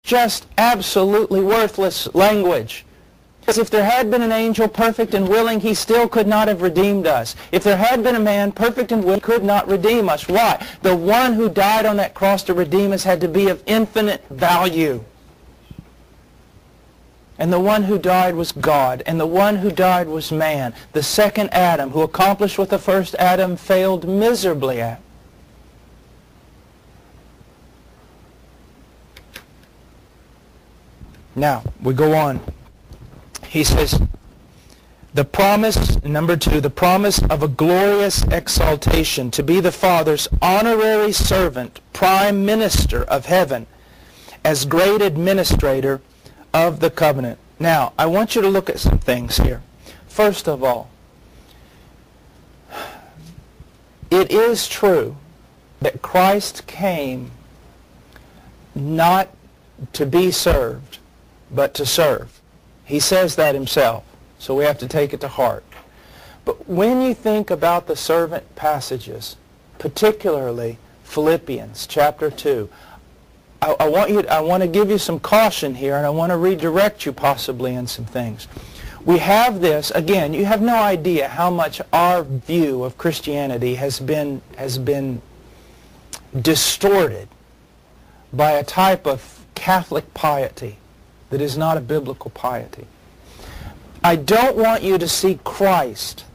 just absolutely worthless language. Because if there had been an angel perfect and willing, he still could not have redeemed us. If there had been a man perfect and willing, he could not redeem us. Why? The one who died on that cross to redeem us had to be of infinite value. And the one who died was God, and the one who died was man. The second Adam, who accomplished what the first Adam failed miserably at. Now, we go on. He says, the promise, number 2, the promise of a glorious exaltation, to be the Father's honorary servant, prime minister of heaven, as great administrator of the covenant. Now, I want you to look at some things here. First of all, it is true that Christ came not to be served, but to serve. He says that himself, so we have to take it to heart. But when you think about the servant passages, particularly Philippians chapter 2, I want to give you some caution here, and I want to redirect you possibly in some things. We have this, again, you have no idea how much our view of Christianity has been distorted by a type of Catholic piety that is not a biblical piety. I don't want you to see Christ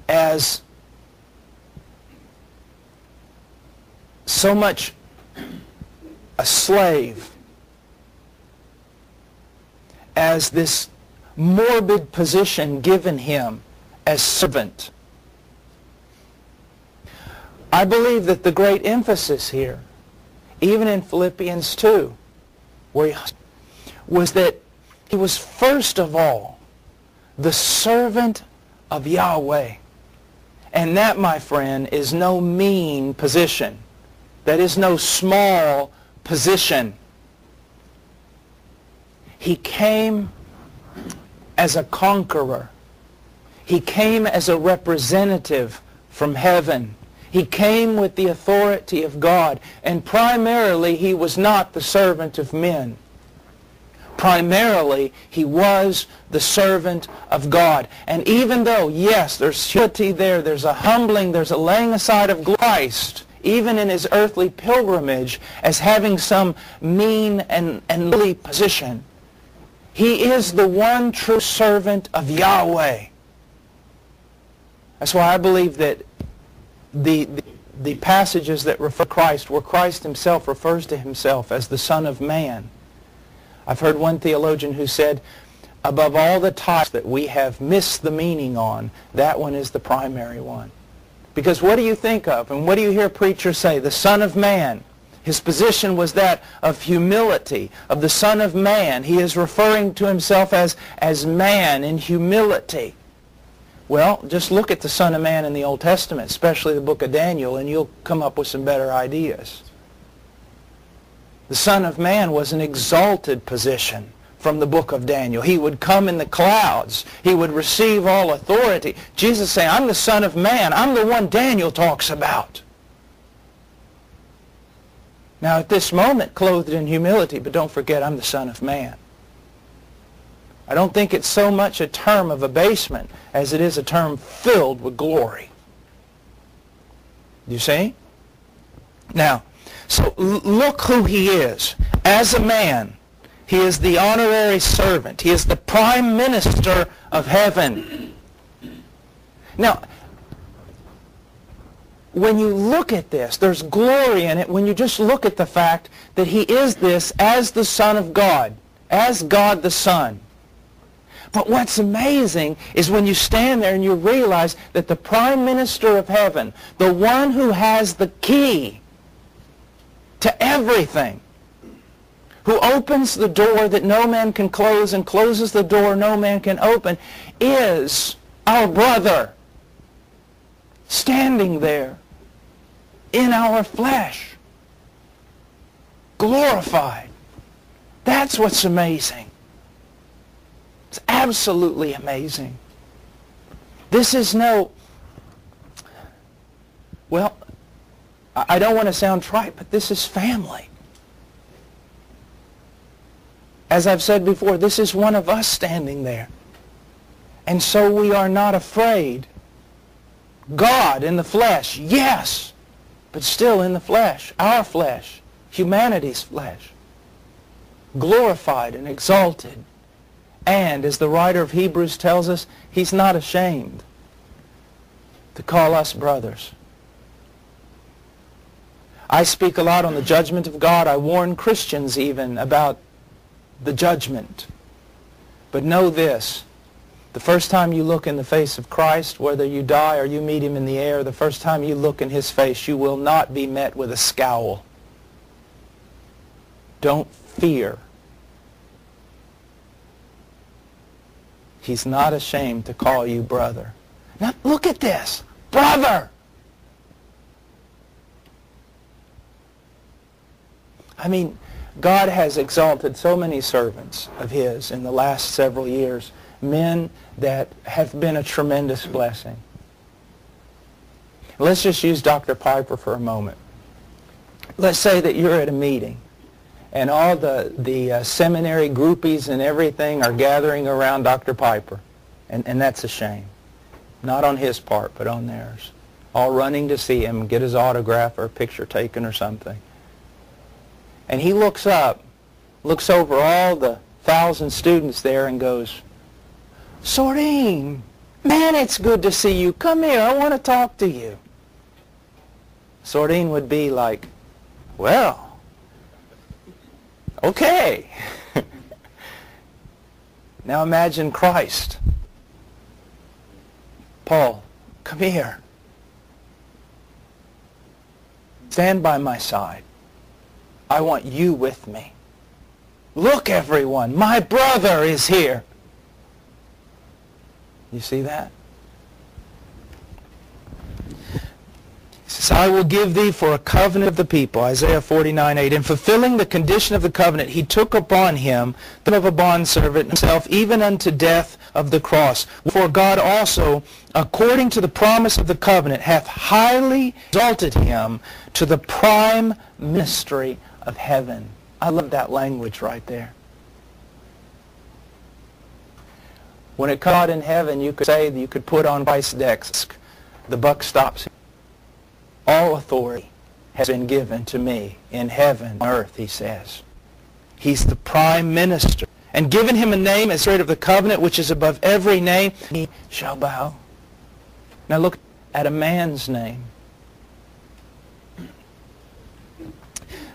as so much a slave, as this morbid position given him as servant. I believe that the great emphasis here, even in Philippians 2, was that he was first of all the servant of Yahweh. And that, my friend, is no mean position. That is no small position. He came as a conqueror. He came as a representative from heaven. He came with the authority of God. And primarily, he was not the servant of men. Primarily, he was the servant of God. And even though, yes, there's humility there, there's a humbling, there's a laying aside of Christ, even in his earthly pilgrimage, as having some mean and lowly position, he is the one true servant of Yahweh. That's why I believe that the passages that refer to Christ, where Christ himself refers to himself as the Son of Man. I've heard one theologian who said, above all the types that we have missed the meaning on, that one is the primary one. Because what do you think of, and what do you hear preachers say? The Son of Man. His position was that of humility, of the Son of Man. He is referring to himself as man in humility. Well, just look at the Son of Man in the Old Testament, especially the book of Daniel, and you'll come up with some better ideas. The Son of Man was an exalted position from the book of Daniel. He would come in the clouds. He would receive all authority. Jesus saying, I'm the Son of Man. I'm the one Daniel talks about. Now at this moment, clothed in humility, but don't forget, I'm the Son of Man. I don't think it's so much a term of abasement as it is a term filled with glory. You see? Now, so look who he is. As a man, he is the honorary servant. He is the prime minister of heaven. Now, when you look at this, there's glory in it when you just look at the fact that he is this as the Son of God, as God the Son. But what's amazing is when you stand there and you realize that the prime minister of heaven, the one who has the key to everything, who opens the door that no man can close and closes the door no man can open, is our brother standing there in our flesh, glorified. That's what's amazing. It's absolutely amazing. This is no, well, I don't want to sound trite, but this is family. As I've said before, this is one of us standing there. And so we are not afraid. God in the flesh, yes, but still in the flesh, our flesh, humanity's flesh, glorified and exalted. And as the writer of Hebrews tells us, he's not ashamed to call us brothers. I speak a lot on the judgment of God. I warn Christians even about the judgment. But know this, the first time you look in the face of Christ, whether you die or you meet him in the air, the first time you look in his face, you will not be met with a scowl. Don't fear. He's not ashamed to call you brother. Now look at this. Brother! I mean, God has exalted so many servants of his in the last several years, men that have been a tremendous blessing. Let's just use Dr. Piper for a moment. Let's say that you're at a meeting and all the seminary groupies and everything are gathering around Dr. Piper. And that's a shame. Not on his part, but on theirs. All running to see him, get his autograph or a picture taken or something. And he looks up, looks over all the 1,000 students there and goes, Soreen, man, it's good to see you. Come here, I want to talk to you. Soreen would be like, well, okay. Now imagine Christ. Paul, come here. Stand by my side. I want you with me. Look, everyone, my brother is here. You see that? He says, I will give thee for a covenant of the people, Isaiah 49:8. In fulfilling the condition of the covenant, he took upon him the of a bondservant himself, even unto death of the cross. For God also, according to the promise of the covenant, hath highly exalted him to the prime ministry of heaven. I love that language right there. When it comes out in heaven, you could say that you could put on Christ's desk, the buck stops here. All authority has been given to me in heaven and earth, he says. He's the prime minister. And given him a name as head of the covenant, which is above every name, he shall bow. Now look at a man's name.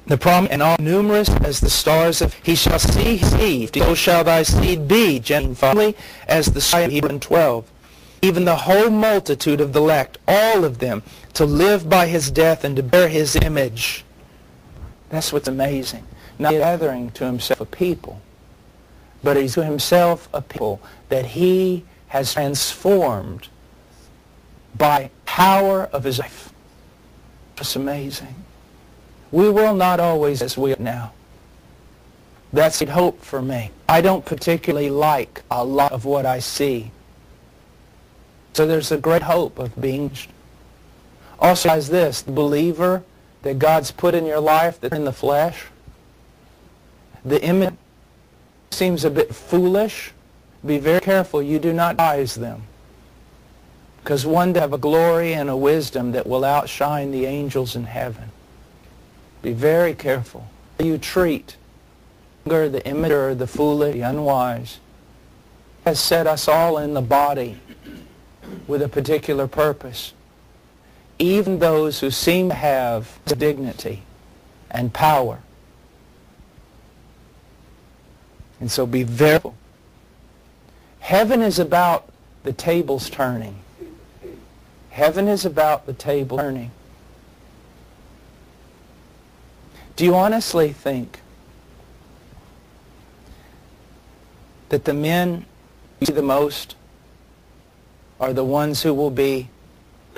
The promise, and all numerous as the stars of, he shall see his seed, so shall thy seed be, gently as the stars of Hebrews 12. Even the whole multitude of the elect, all of them, to live by his death and to bear his image. That's what's amazing. Not gathering to himself a people, but he's to himself a people that he has transformed by power of his life. It's amazing. We will not always as we are now. That's hope for me. I don't particularly like a lot of what I see. So there's a great hope of being changed. Also, as this, the believer that God's put in your life that's in the flesh, the image seems a bit foolish. Be very careful you do not despise them. Because one day have a glory and a wisdom that will outshine the angels in heaven. Be very careful. You treat the immature, the foolish, the unwise. Has set us all in the body with a particular purpose. Even those who seem to have dignity and power. And so be very careful. Heaven is about the tables turning. Heaven is about the table turning. Do you honestly think that the men you see the most are the ones who will be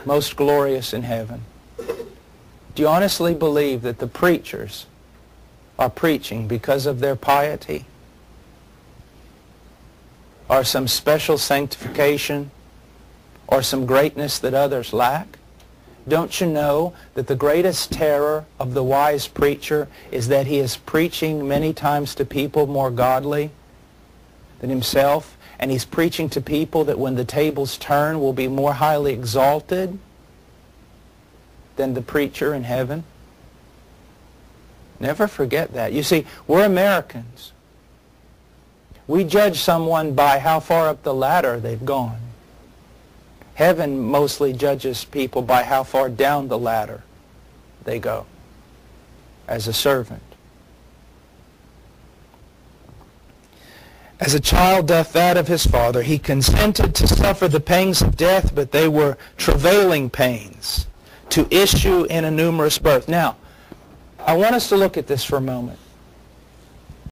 most glorious in heaven? Do you honestly believe that the preachers are preaching because of their piety? Or some special sanctification? Or some greatness that others lack? Don't you know that the greatest terror of the wise preacher is that he is preaching many times to people more godly than himself, and he's preaching to people that when the tables turn will be more highly exalted than the preacher in heaven? Never forget that. You see, we're Americans. We judge someone by how far up the ladder they've gone. Heaven mostly judges people by how far down the ladder they go as a servant. As a child doth that of his father, he consented to suffer the pangs of death, but they were travailing pains, to issue in a numerous birth. Now, I want us to look at this for a moment.